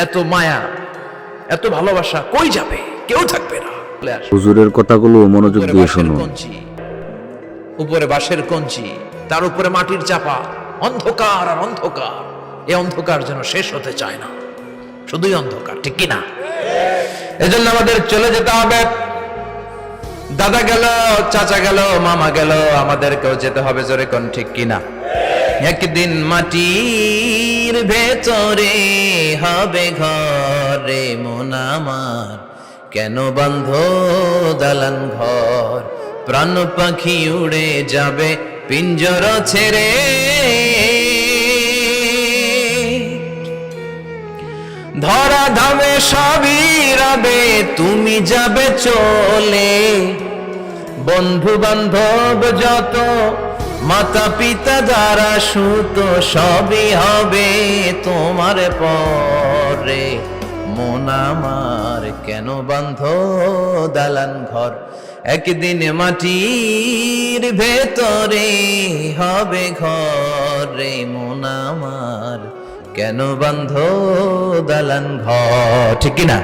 এত মায়া, এত ভালোবাসা কই যাবে? কেউ থাকবে না। হুজুরের কথাগুলো মনোযোগ দিয়ে শুনুন। উপরে বাঁশের কঞ্চি, তার উপরে মাটির চাপা, অন্ধকার আর অন্ধকার। এই অন্ধকার যেন শেষ হতে চায় না, শুধুই অন্ধকার, ঠিক কি না? এজন্য আমাদের চলে যেতে হবে। দাদা গেল, চাচা গেল, মামা গেল, আমাদেরকেও যেতে হবে। জোরে কোন ঠিক কিনা? একদিন মাটির ভেতরে হবে ঘরে মন আমার, কেন বন্ধ দালান ঘর? প্রাণ পাখি উড়ে যাবে পিঞ্জর ছেড়ে, ধরা ধামে সবই রবে, তুমি যাবে চলে। বন্ধু বান্ধব যত, মাতা পিতা যারা সুত, সবই হবে তোমার পরে। মন আমার কেন বান্ধ দালান ঘর? একদিন মাটির ভেতরে হবে ঘরে মন আমার, কেন বান্ধ দালান ঘর? ঠিক কিনা?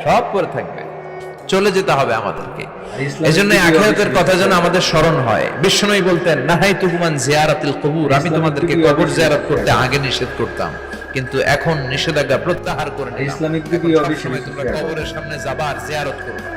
সব করে থাকবে, চলে যেতে হবে আমাদেরকে। এই জন্য আখিরাতের কথা যেন আমাদের স্মরণ হয়। বিষ্ণুই বলতেন, নাহাইতুকুমান জিয়ারাতিল কবুর, আমি তোমাদেরকে কবর জিয়ারত করতে আগে নিষেধ করতাম, কিন্তু এখন নিষেধাজ্ঞা প্রত্যাহার করে নিলাম। ইসলামিক দিকে তোমরা কবরের সামনে যাবার জিয়ারত করবা।